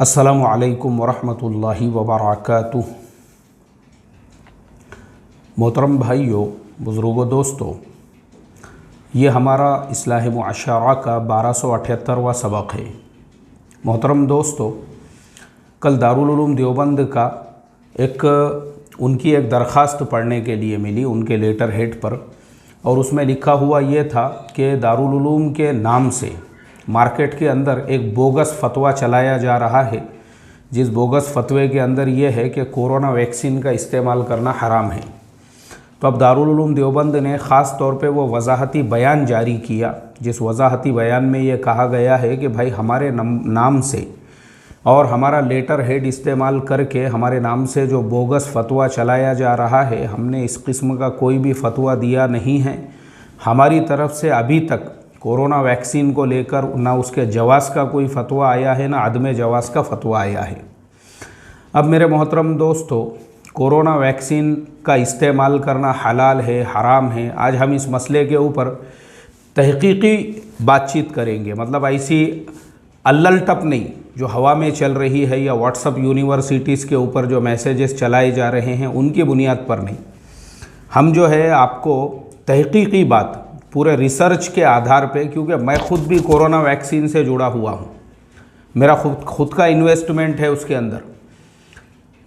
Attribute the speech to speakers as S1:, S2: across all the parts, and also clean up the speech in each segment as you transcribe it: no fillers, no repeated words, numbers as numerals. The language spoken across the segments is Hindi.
S1: अस्सलामु अलैकुम वरहमतुल्लाहि वबरकातुह। मोहतरम भाइयों, बुज़ुर्गों, दोस्तों, ये हमारा इस्लाह मुअश्शरा का 1278वां सबक है। मोहतरम दोस्तों, कल दारुल उलूम देवबंद का उनकी एक दरख्वास्त पढ़ने के लिए मिली उनके लेटर हेड पर, और उसमें लिखा हुआ ये था कि दारुल उलूम के नाम से मार्केट के अंदर एक बोगस फतवा चलाया जा रहा है, जिस बोगस फतवे के अंदर ये है कि कोरोना वैक्सीन का इस्तेमाल करना हराम है। तो अब दारुल उलूम देवबंद ने ख़ास तौर पे वो वजाहती बयान जारी किया, जिस वजाहती बयान में ये कहा गया है कि भाई हमारे नाम से और हमारा लेटर हेड इस्तेमाल करके हमारे नाम से जो बोगस फतवा चलाया जा रहा है, हमने इस किस्म का कोई भी फतवा दिया नहीं है। हमारी तरफ से अभी तक कोरोना वैक्सीन को लेकर ना उसके जवाज़ का कोई फतवा आया है, ना अदम जवाज़ का फतवा आया है। अब मेरे मोहतरम दोस्तों, कोरोना वैक्सीन का इस्तेमाल करना हलाल है, हराम है, आज हम इस मसले के ऊपर तहकीकी बातचीत करेंगे। मतलब ऐसी अल्लल टप नहीं जो हवा में चल रही है या व्हाट्सअप यूनिवर्सिटीज़ के ऊपर जो मैसेजेस चलाए जा रहे हैं उनकी बुनियाद पर नहीं। हम जो है आपको तहकीकी बात पूरे रिसर्च के आधार पे, क्योंकि मैं खुद भी कोरोना वैक्सीन से जुड़ा हुआ हूँ, मेरा खुद का इन्वेस्टमेंट है उसके अंदर।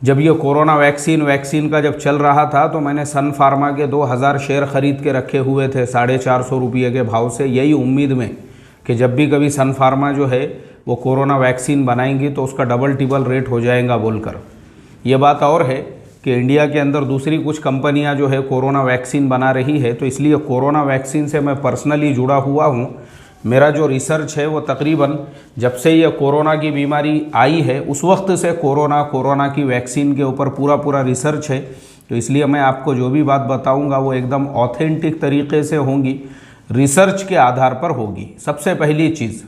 S1: जब ये कोरोना वैक्सीन का जब चल रहा था तो मैंने सन फार्मा के 2000 शेयर ख़रीद के रखे हुए थे 450 रुपये के भाव से, यही उम्मीद में कि जब भी कभी सन फार्मा जो है वो कोरोना वैक्सीन बनाएंगी तो उसका डबल टिबल रेट हो जाएगा बोलकर। ये बात और है कि इंडिया के अंदर दूसरी कुछ कंपनियां जो है कोरोना वैक्सीन बना रही है, तो इसलिए कोरोना वैक्सीन से मैं पर्सनली जुड़ा हुआ हूं। मेरा जो रिसर्च है वो तकरीबन जब से ये कोरोना की बीमारी आई है उस वक्त से कोरोना की वैक्सीन के ऊपर पूरा रिसर्च है। तो इसलिए मैं आपको जो भी बात बताऊंगा वो एकदम ऑथेंटिक तरीके से होंगी, रिसर्च के आधार पर होगी। सबसे पहली चीज़,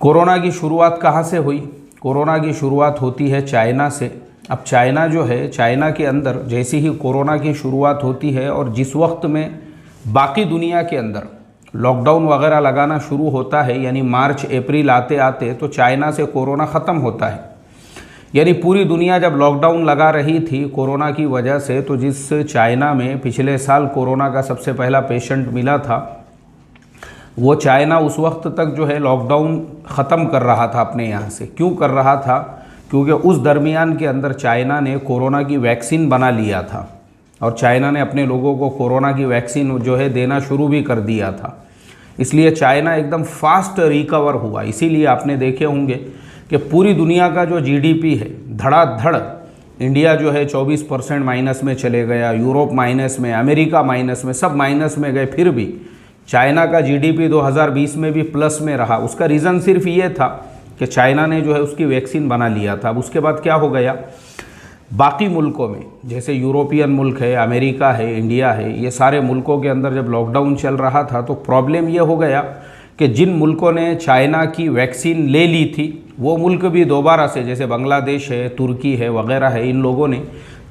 S1: कोरोना की शुरुआत कहाँ से हुई? कोरोना की शुरुआत होती है चाइना से। अब चाइना जो है, चाइना के अंदर जैसी ही कोरोना की शुरुआत होती है और जिस वक्त में बाकी दुनिया के अंदर लॉकडाउन वगैरह लगाना शुरू होता है, यानी मार्च अप्रैल आते आते तो चाइना से कोरोना ख़त्म होता है। यानी पूरी दुनिया जब लॉकडाउन लगा रही थी कोरोना की वजह से, तो जिस चाइना में पिछले साल कोरोना का सबसे पहला पेशेंट मिला था, वो चाइना उस वक्त तक जो है लॉकडाउन ख़त्म कर रहा था अपने यहाँ से। क्यों कर रहा था? क्योंकि उस दरमियान के अंदर चाइना ने कोरोना की वैक्सीन बना लिया था और चाइना ने अपने लोगों को कोरोना की वैक्सीन जो है देना शुरू भी कर दिया था। इसलिए चाइना एकदम फास्ट रिकवर हुआ। इसीलिए आपने देखे होंगे कि पूरी दुनिया का जो जीडीपी है धड़ाधड़, इंडिया जो है 24% माइनस में चले गया, यूरोप माइनस में, अमेरिका माइनस में, सब माइनस में गए, फिर भी चाइना का जीडीपी 2020 में भी प्लस में रहा। उसका रीज़न सिर्फ ये था कि चाइना ने जो है उसकी वैक्सीन बना लिया था। अब उसके बाद क्या हो गया, बाकी मुल्कों में जैसे यूरोपियन मुल्क है, अमेरिका है, इंडिया है, ये सारे मुल्कों के अंदर जब लॉकडाउन चल रहा था तो प्रॉब्लम ये हो गया कि जिन मुल्कों ने चाइना की वैक्सीन ले ली थी वो मुल्क भी दोबारा से, जैसे बांग्लादेश है, तुर्की है वगैरह है, इन लोगों ने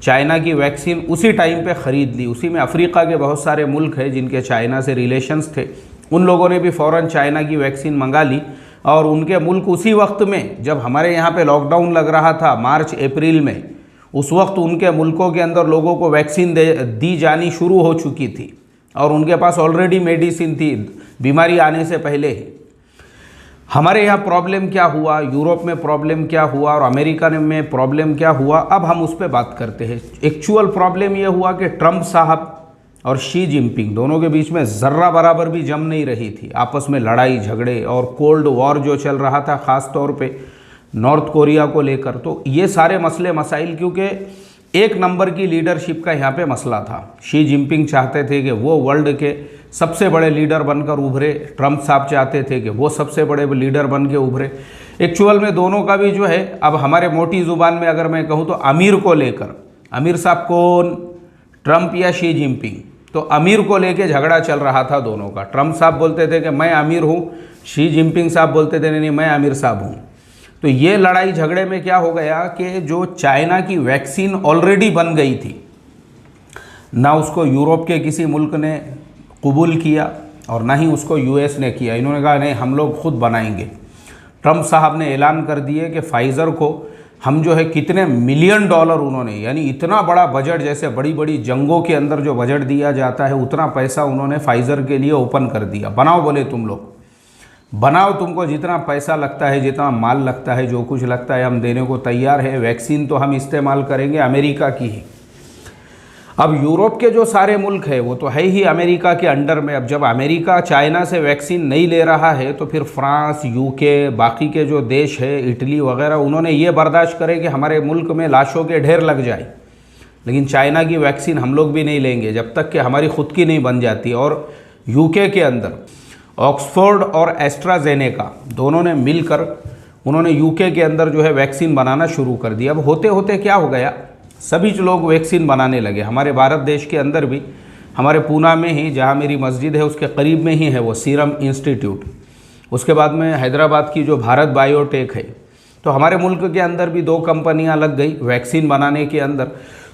S1: चाइना की वैक्सीन उसी टाइम पे ख़रीद ली। उसी में अफ्रीका के बहुत सारे मुल्क हैं जिनके चाइना से रिलेशंस थे, उन लोगों ने भी फ़ौरन चाइना की वैक्सीन मंगा ली और उनके मुल्क उसी वक्त में जब हमारे यहाँ पे लॉकडाउन लग रहा था मार्च अप्रैल में, उस वक्त उनके मुल्कों के अंदर लोगों को वैक्सीन दी जानी शुरू हो चुकी थी और उनके पास ऑलरेडी मेडिसिन थी बीमारी आने से पहले ही। हमारे यहाँ प्रॉब्लम क्या हुआ, यूरोप में प्रॉब्लम क्या हुआ और अमेरिका में प्रॉब्लम क्या हुआ, अब हम उस पर बात करते हैं। एक्चुअल प्रॉब्लम ये हुआ कि ट्रंप साहब और शी जिनपिंग दोनों के बीच में ज़र्रा बराबर भी जम नहीं रही थी। आपस में लड़ाई झगड़े और कोल्ड वॉर जो चल रहा था ख़ास तौर पे नॉर्थ कोरिया को लेकर, तो ये सारे मसले मसाइल, क्योंकि एक नंबर की लीडरशिप का यहाँ पे मसला था। शी जिनपिंग चाहते थे कि वो वर्ल्ड के सबसे बड़े लीडर बनकर उभरे, ट्रंप साहब चाहते थे कि वो सबसे बड़े लीडर बन के उभरे। एक्चुअल में दोनों का भी जो है, अब हमारे मोटी ज़ुबान में अगर मैं कहूँ तो अमीर को लेकर, अमीर साहब कौन, ट्रंप या शी जिनपिंग, तो अमीर को लेके झगड़ा चल रहा था दोनों का। ट्रंप साहब बोलते थे कि मैं अमीर हूँ, शी जिनपिंग साहब बोलते थे नहीं मैं अमीर साहब हूँ। तो ये लड़ाई झगड़े में क्या हो गया कि जो चाइना की वैक्सीन ऑलरेडी बन गई थी, ना उसको यूरोप के किसी मुल्क ने कबूल किया और ना ही उसको यूएस ने किया। इन्होंने कहा नहीं हम लोग खुद बनाएंगे। ट्रंप साहब ने ऐलान कर दिए कि फाइज़र को हम जो है कितने मिलियन डॉलर उन्होंने, यानी इतना बड़ा बजट, जैसे बड़ी बड़ी जंगों के अंदर जो बजट दिया जाता है उतना पैसा उन्होंने फाइज़र के लिए ओपन कर दिया। बनाओ बोले तुम लोग, बनाओ, तुमको जितना पैसा लगता है, जितना माल लगता है, जो कुछ लगता है हम देने को तैयार है। वैक्सीन तो हम इस्तेमाल करेंगे अमेरिका की ही। अब यूरोप के जो सारे मुल्क है वो तो है ही अमेरिका के अंडर में। अब जब अमेरिका चाइना से वैक्सीन नहीं ले रहा है तो फिर फ्रांस, यूके, बाकी के जो देश है, इटली वगैरह, उन्होंने ये बर्दाश्त करे कि हमारे मुल्क में लाशों के ढेर लग जाए, लेकिन चाइना की वैक्सीन हम लोग भी नहीं लेंगे जब तक कि हमारी खुद की नहीं बन जाती। और यूके के अंदर ऑक्सफोर्ड और एस्ट्राजेनेका दोनों ने मिलकर उन्होंने यूके के अंदर जो है वैक्सीन बनाना शुरू कर दिया। अब होते होते क्या हो गया, सभी लोग वैक्सीन बनाने लगे। हमारे भारत देश के अंदर भी, हमारे पूना में ही जहाँ मेरी मस्जिद है उसके करीब में ही है वो सीरम इंस्टीट्यूट, उसके बाद में हैदराबाद की जो भारत बायोटेक है। तो हमारे मुल्क के अंदर भी 2 कंपनियाँ लग गई वैक्सीन बनाने के अंदर।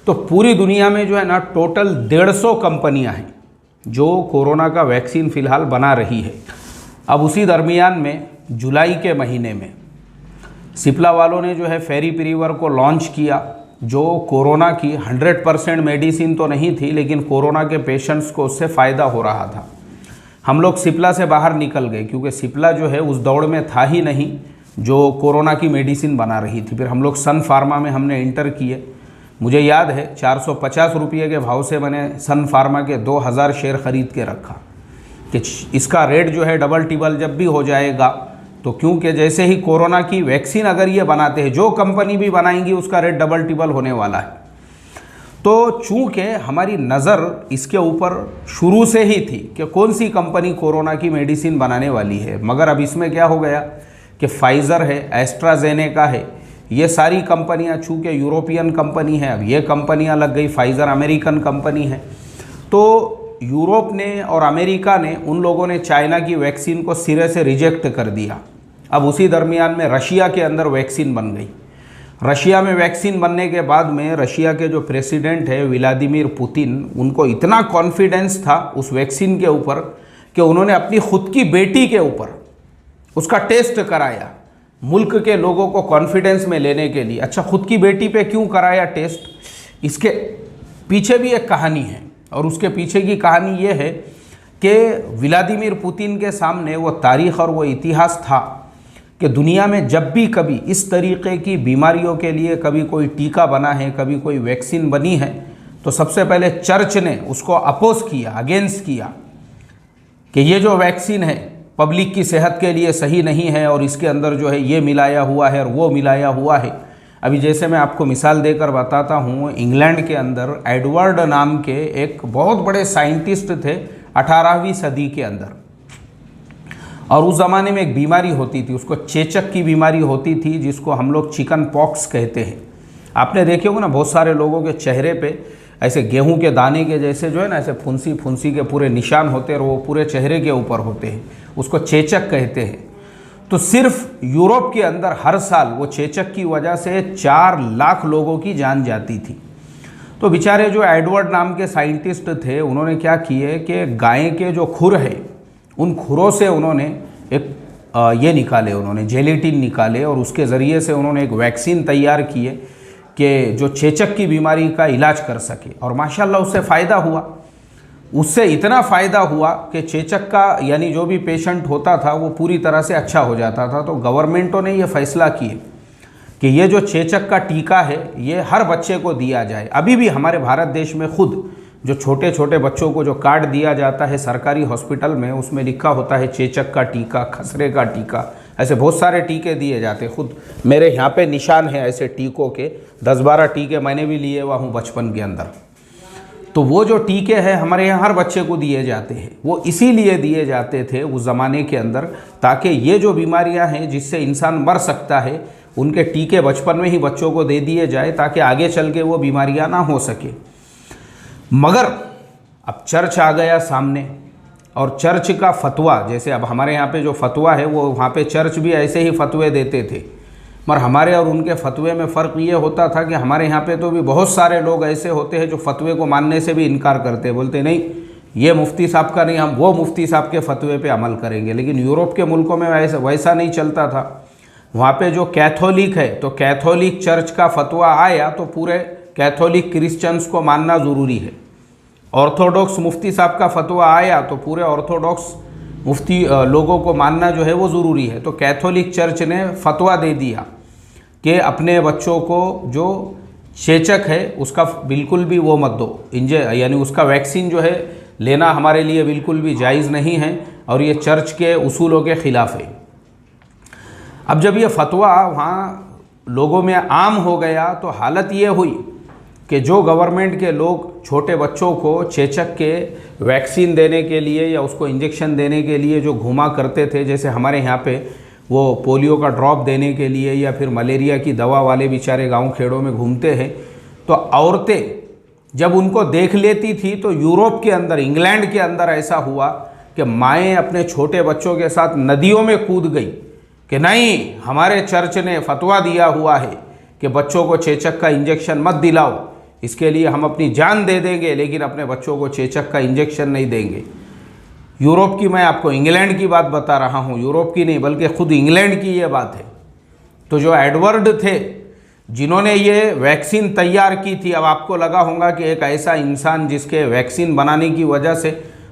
S1: तो पूरी दुनिया में जो है ना टोटल 150 कंपनियाँ हैं जो कोरोना का वैक्सीन फ़िलहाल बना रही है। अब उसी दरमियान में जुलाई के महीने में सिप्ला वालों ने जो है फेविपिराविर को लॉन्च किया, जो कोरोना की 100% मेडिसिन तो नहीं थी, लेकिन कोरोना के पेशेंट्स को उससे फ़ायदा हो रहा था। हम लोग सिप्ला से बाहर निकल गए क्योंकि सिप्ला जो है उस दौड़ में था ही नहीं जो कोरोना की मेडिसिन बना रही थी। फिर हम लोग सन फार्मा में हमने इंटर किए। मुझे याद है 450 रुपये के भाव से मैंने सन फार्मा के 2000 शेयर ख़रीद के रखा कि इसका रेट जो है डबल टिबल जब भी हो जाएगा तो, क्योंकि जैसे ही कोरोना की वैक्सीन अगर ये बनाते हैं, जो कंपनी भी बनाएंगी उसका रेट डबल टिबल होने वाला है। तो चूँकि हमारी नज़र इसके ऊपर शुरू से ही थी कि कौन सी कंपनी कोरोना की मेडिसिन बनाने वाली है, मगर अब इसमें क्या हो गया कि फाइज़र है, एस्ट्राजेनेका है, ये सारी कंपनियां, चूँकि यूरोपियन कंपनी है, अब ये कंपनियां लग गई, फाइज़र अमेरिकन कंपनी है। तो यूरोप ने और अमेरिका ने, उन लोगों ने चाइना की वैक्सीन को सिरे से रिजेक्ट कर दिया। अब उसी दरमियान में रशिया के अंदर वैक्सीन बन गई। रशिया में वैक्सीन बनने के बाद में रशिया के जो प्रेसिडेंट है व्लादिमीर पुतिन, उनको इतना कॉन्फिडेंस था उस वैक्सीन के ऊपर कि उन्होंने अपनी खुद की बेटी के ऊपर उसका टेस्ट कराया, मुल्क के लोगों को कॉन्फिडेंस में लेने के लिए। अच्छा, खुद की बेटी पे क्यों कराया टेस्ट, इसके पीछे भी एक कहानी है, और उसके पीछे की कहानी ये है कि व्लादिमीर पुतिन के सामने वो तारीख़ और वो इतिहास था कि दुनिया में जब भी कभी इस तरीक़े की बीमारियों के लिए कभी कोई टीका बना है, कभी कोई वैक्सीन बनी है, तो सबसे पहले चर्च ने उसको अपोज किया, अगेंस्ट किया कि ये जो वैक्सीन है पब्लिक की सेहत के लिए सही नहीं है और इसके अंदर जो है ये मिलाया हुआ है और वो मिलाया हुआ है। अभी जैसे मैं आपको मिसाल देकर बताता हूँ, इंग्लैंड के अंदर एडवर्ड नाम के एक बहुत बड़े साइंटिस्ट थे 18वीं सदी के अंदर, और उस ज़माने में एक बीमारी होती थी, उसको चेचक की बीमारी होती थी, जिसको हम लोग चिकन पॉक्स कहते हैं। आपने देखे होगा ना, बहुत सारे लोगों के चेहरे पे ऐसे गेहूं के दाने के जैसे जो है ना, ऐसे फुंसी फुंसी के पूरे निशान होते हैं और वो पूरे चेहरे के ऊपर होते हैं, उसको चेचक कहते हैं। तो सिर्फ यूरोप के अंदर हर साल वो चेचक की वजह से 4 लाख लोगों की जान जाती थी। तो बेचारे जो एडवर्ड नाम के साइंटिस्ट थे, उन्होंने क्या किए कि गाय के जो खुर है, उन खुरों से उन्होंने एक ये निकाले, उन्होंने जेलेटिन निकाले और उसके ज़रिए से उन्होंने एक वैक्सीन तैयार किए कि जो चेचक की बीमारी का इलाज कर सके। और माशाल्लाह उससे फ़ायदा हुआ, उससे इतना फ़ायदा हुआ कि चेचक का यानी जो भी पेशेंट होता था वो पूरी तरह से अच्छा हो जाता था। तो गवर्नमेंटों ने ये फ़ैसला किए कि ये जो चेचक का टीका है ये हर बच्चे को दिया जाए। अभी भी हमारे भारत देश में खुद जो छोटे छोटे बच्चों को जो कार्ड दिया जाता है सरकारी हॉस्पिटल में, उसमें लिखा होता है चेचक का टीका, खसरे का टीका, ऐसे बहुत सारे टीके दिए जाते हैं। खुद मेरे यहाँ पे निशान है ऐसे टीकों के, 10-12 टीके मैंने भी लिए हुआ हूँ बचपन के अंदर। तो वो जो टीके हैं हमारे यहाँ हर बच्चे को दिए जाते हैं। वो इसीलिए दिए जाते थे उस ज़माने के अंदर ताकि ये जो बीमारियाँ हैं जिससे इंसान मर सकता है, उनके टीके बचपन में ही बच्चों को दे दिए जाए ताकि आगे चल के वो बीमारियाँ ना हो सके। मगर अब चर्च आ गया सामने, और चर्च का फतवा, जैसे अब हमारे यहाँ पे जो फतवा है वो वहाँ पे चर्च भी ऐसे ही फतवे देते थे, मगर हमारे और उनके फतवे में फ़र्क ये होता था कि हमारे यहाँ पे तो भी बहुत सारे लोग ऐसे होते हैं जो फतवे को मानने से भी इनकार करते हैं, बोलते नहीं ये मुफ्ती साहब का नहीं, हम वो मुफ्ती साहब के फतवे पे अमल करेंगे। लेकिन यूरोप के मुल्कों में वैसा नहीं चलता था। वहाँ पे जो कैथोलिक है तो कैथोलिक चर्च का फतवा आया तो पूरे कैथोलिक क्रिश्चियंस को मानना ज़रूरी है। ऑर्थोडॉक्स मुफ्ती साहब का फतवा आया तो पूरे ऑर्थोडॉक्स मुफ्ती लोगों को मानना जो है वो ज़रूरी है। तो कैथोलिक चर्च ने फतवा दे दिया कि अपने बच्चों को जो चेचक है उसका बिल्कुल भी वो मत दो, यानी उसका वैक्सीन जो है लेना हमारे लिए बिल्कुल भी जायज़ नहीं है और ये चर्च के उसूलों के ख़िलाफ़ है। अब जब ये फतवा वहाँ लोगों में आम हो गया तो हालत ये हुई कि जो गवर्नमेंट के लोग छोटे बच्चों को चेचक के वैक्सीन देने के लिए या उसको इंजेक्शन देने के लिए जो घुमा करते थे, जैसे हमारे यहाँ पे वो पोलियो का ड्रॉप देने के लिए या फिर मलेरिया की दवा वाले बेचारे गांव खेड़ों में घूमते हैं, तो औरतें जब उनको देख लेती थी तो यूरोप के अंदर, इंग्लैंड के अंदर ऐसा हुआ कि माएँ अपने छोटे बच्चों के साथ नदियों में कूद गई कि नहीं, हमारे चर्च ने फतवा दिया हुआ है कि बच्चों को चेचक का इंजेक्शन मत दिलाओ, इसके लिए हम अपनी जान दे देंगे लेकिन अपने बच्चों को चेचक का इंजेक्शन नहीं देंगे। यूरोप की, मैं आपको इंग्लैंड की बात बता रहा हूँ, यूरोप की नहीं बल्कि खुद इंग्लैंड की ये बात है। तो जो एडवर्ड थे जिन्होंने ये वैक्सीन तैयार की थी, अब आपको लगा होगा कि एक ऐसा इंसान जिसके वैक्सीन बनाने की वजह से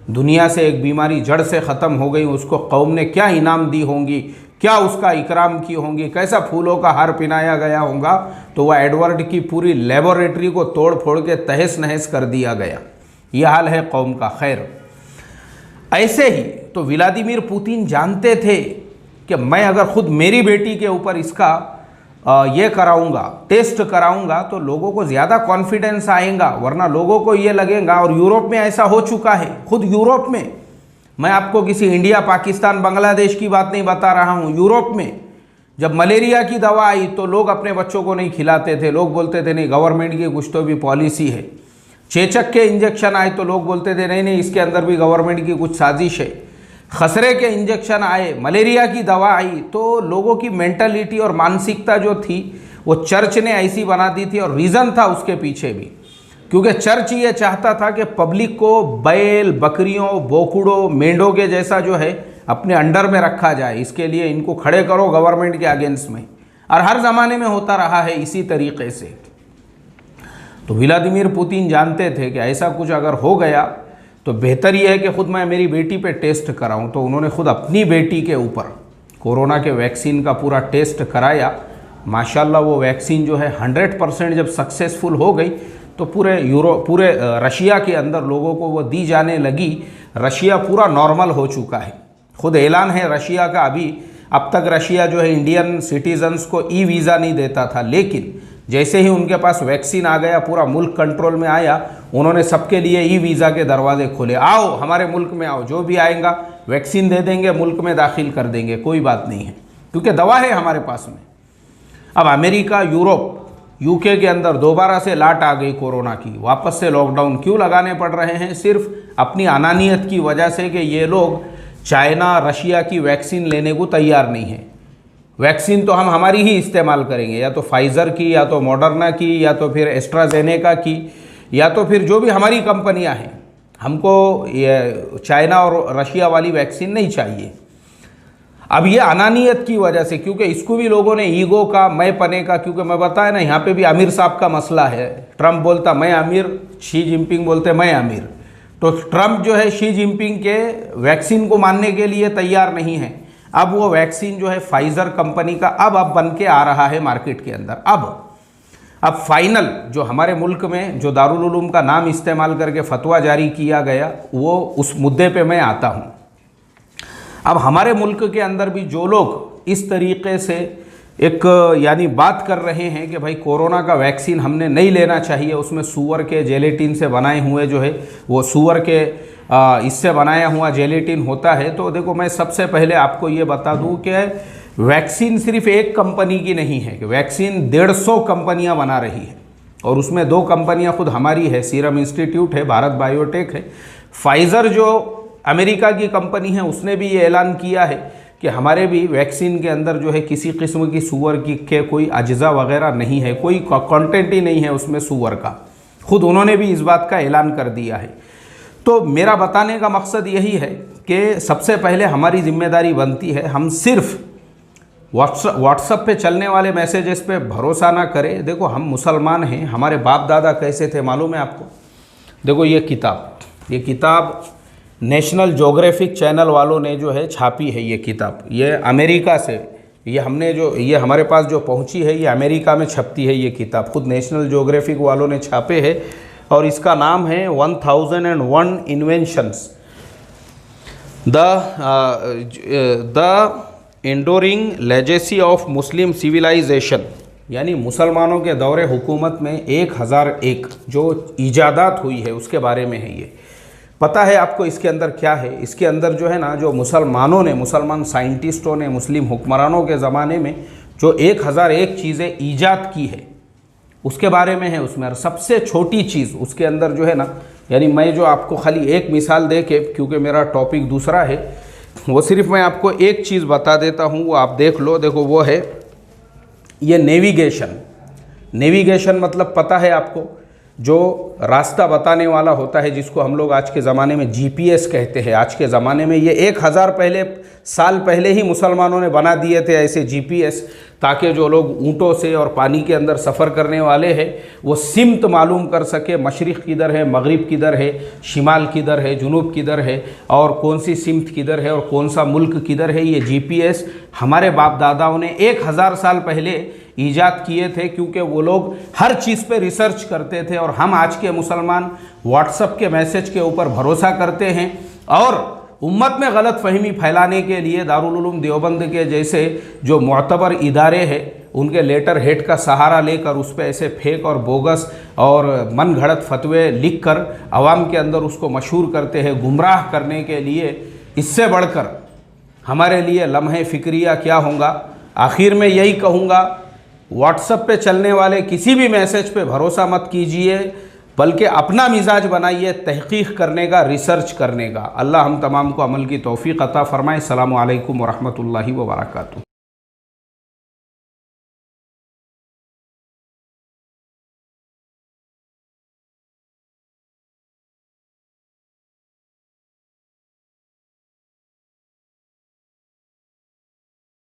S1: दुनिया से एक बीमारी जड़ से ख़त्म हो गई, उसको कौम ने क्या इनाम दी होंगी, क्या उसका इकराम की होंगी, कैसा फूलों का हार पहनाया गया होगा। तो वह एडवर्ड की पूरी लेबोरेटरी को तोड़ फोड़ के तहस नहस कर दिया गया। यह हाल है कौम का। खैर, ऐसे ही तो व्लादिमीर पुतिन जानते थे कि मैं अगर खुद मेरी बेटी के ऊपर इसका ये कराऊंगा, टेस्ट कराऊंगा, तो लोगों को ज़्यादा कॉन्फिडेंस आएगा, वरना लोगों को ये लगेगा। और यूरोप में ऐसा हो चुका है, खुद यूरोप में, मैं आपको किसी इंडिया, पाकिस्तान, बांग्लादेश की बात नहीं बता रहा हूँ, यूरोप में जब मलेरिया की दवा आई तो लोग अपने बच्चों को नहीं खिलाते थे, लोग बोलते थे नहीं गवर्नमेंट की कुछ तो भी पॉलिसी है। चेचक के इंजेक्शन आए तो लोग बोलते थे नहीं नहीं, इसके अंदर भी गवर्नमेंट की कुछ साजिश है। खसरे के इंजेक्शन आए, मलेरिया की दवा आई, तो लोगों की मेंटालिटी और मानसिकता जो थी वो चर्च ने ऐसी बना दी थी। और रीज़न था उसके पीछे भी, क्योंकि चर्च ये चाहता था कि पब्लिक को बैल, बकरियों, बोकुड़ों, मेंढों के जैसा जो है अपने अंडर में रखा जाए, इसके लिए इनको खड़े करो गवर्नमेंट के अगेंस्ट में। और हर ज़माने में होता रहा है इसी तरीके से। तो व्लादिमीर पुतिन जानते थे कि ऐसा कुछ अगर हो गया तो बेहतर यह है कि खुद मैं मेरी बेटी पे टेस्ट कराऊं। तो उन्होंने खुद अपनी बेटी के ऊपर कोरोना के वैक्सीन का पूरा टेस्ट कराया। माशाल्लाह वो वैक्सीन जो है 100% जब सक्सेसफुल हो गई तो पूरे रशिया के अंदर लोगों को वो दी जाने लगी। रशिया पूरा नॉर्मल हो चुका है। खुद ऐलान है रशिया का, अभी अब तक रशिया जो है इंडियन सिटीजन्स को ई वीज़ा नहीं देता था, लेकिन जैसे ही उनके पास वैक्सीन आ गया, पूरा मुल्क कंट्रोल में आया, उन्होंने सबके लिए ई वीज़ा के दरवाजे खोले। आओ हमारे मुल्क में आओ, जो भी आएगा वैक्सीन दे देंगे, मुल्क में दाखिल कर देंगे, कोई बात नहीं है, क्योंकि दवा है हमारे पास में। अब अमेरिका, यूरोप, यूके के अंदर दोबारा से लाट आ गई कोरोना की। वापस से लॉकडाउन क्यों लगाने पड़ रहे हैं? सिर्फ अपनी अनानियत की वजह से कि ये लोग चाइना, रशिया की वैक्सीन लेने को तैयार नहीं है। वैक्सीन तो हम हमारी ही इस्तेमाल करेंगे, या तो फाइज़र की, या तो मॉडर्ना की, या तो फिर एस्ट्राजेनेका की, या तो फिर जो भी हमारी कंपनियां हैं। हमको ये चाइना और रशिया वाली वैक्सीन नहीं चाहिए। अब ये अनानियत की वजह से, क्योंकि इसको भी लोगों ने ईगो का, मैं पने का, क्योंकि मैं बताया ना यहाँ पे भी आमिर साहब का मसला है। ट्रम्प बोलता मैं आमिर, शी जिनपिंग बोलते मैं आमिर। तो ट्रम्प जो है शी जिनपिंग के वैक्सीन को मानने के लिए तैयार नहीं है। अब वो वैक्सीन जो है फाइज़र कंपनी का अब बन के आ रहा है मार्केट के अंदर। अब फाइनल जो हमारे मुल्क में जो दारुल उलूम का नाम इस्तेमाल करके फतवा जारी किया गया, वो उस मुद्दे पे मैं आता हूँ। अब हमारे मुल्क के अंदर भी जो लोग इस तरीके से एक यानी बात कर रहे हैं कि भाई कोरोना का वैक्सीन हमने नहीं लेना चाहिए, उसमें सूअर के जेलेटिन से बनाए हुए जो है वो सूअर के इससे बनाया हुआ जेलेटिन होता है। तो देखो, मैं सबसे पहले आपको ये बता दूं कि वैक्सीन सिर्फ एक कंपनी की नहीं है, कि वैक्सीन 150 कंपनियां बना रही है, और उसमें 2 कंपनियां खुद हमारी है, सीरम इंस्टीट्यूट है, भारत बायोटेक है। फाइज़र जो अमेरिका की कंपनी है, उसने भी ये ऐलान किया है कि हमारे भी वैक्सीन के अंदर जो है किसी किस्म की सूअर की के कोई अज्जा वगैरह नहीं है, कोई कंटेंट ही नहीं है उसमें सूअर का। खुद उन्होंने भी इस बात का ऐलान कर दिया है। तो मेरा बताने का मकसद यही है कि सबसे पहले हमारी जिम्मेदारी बनती है, हम सिर्फ व्हाट्सएप पे चलने वाले मैसेजेस पे भरोसा ना करें। देखो हम मुसलमान हैं, हमारे बाप दादा कैसे थे मालूम है आपको? देखो ये किताब नेशनल ज्योग्राफिक चैनल वालों ने जो है छापी है। ये किताब ये अमेरिका से, ये हमारे पास जो पहुंची है ये अमेरिका में छपती है। ये किताब खुद नेशनल ज्योग्राफिक वालों ने छापे है और इसका नाम है 1001 inventions, the enduring legacy of Muslim civilization, यानी मुसलमानों के दौरे हुकूमत में 1001 जो ईजादात हुई है उसके बारे में है। ये पता है आपको इसके अंदर क्या है? इसके अंदर जो है ना, जो मुसलमान साइंटिस्टों ने मुस्लिम हुक्मरानों के ज़माने में जो 1001 चीज़ें ईजाद की है उसके बारे में है उसमें। और सबसे छोटी चीज़ उसके अंदर जो है ना, यानी मैं जो आपको खाली एक मिसाल दे के, क्योंकि मेरा टॉपिक दूसरा है, वो सिर्फ मैं आपको एक चीज़ बता देता हूँ, वो आप देख लो। देखो वो है ये नेविगेशन मतलब पता है आपको? जो रास्ता बताने वाला होता है जिसको हम लोग आज के ज़माने में जीपीएस कहते हैं। आज के ज़माने में ये 1000 साल पहले ही मुसलमानों ने बना दिए थे ऐसे जीपीएस, ताकि जो लोग ऊँटों से और पानी के अंदर सफ़र करने वाले हैं वो सिमत मालूम कर सके, मशरिक़ किधर है, मगरिब किधर है, शिमाल किधर है, जुनूब किधर है, और कौन सी सिमत किधर है और कौन सा मुल्क किधर है। ये जीपीएस हमारे बाप दादाओं ने 1000 साल पहले ईजाद किए थे, क्योंकि वो लोग हर चीज़ पे रिसर्च करते थे। और हम आज के मुसलमान व्हाट्सएप के मैसेज के ऊपर भरोसा करते हैं और उम्मत में गलत फहमी फैलाने के लिए दारुल उलूम देवबंद के जैसे जो मुअतबर इदारे हैं उनके लेटर हेड का सहारा लेकर उस पर ऐसे फेक और बोगस और मन घड़त फतवे लिख कर आवाम के अंदर उसको मशहूर करते हैं गुमराह करने के लिए। इससे बढ़कर हमारे लिए लम्हे फ़िक्रिया क्या होगा? आखिर में यही कहूँगा, व्हाट्सएप पे चलने वाले किसी भी मैसेज पे भरोसा मत कीजिए, बल्कि अपना मिजाज बनाइए तहकीक करने का, रिसर्च करने का। अल्लाह हम तमाम को अमल की तौफीक अता फ़रमाए। अस्सलामु अलैकुम व रहमतुल्लाहि व बरकातुहू।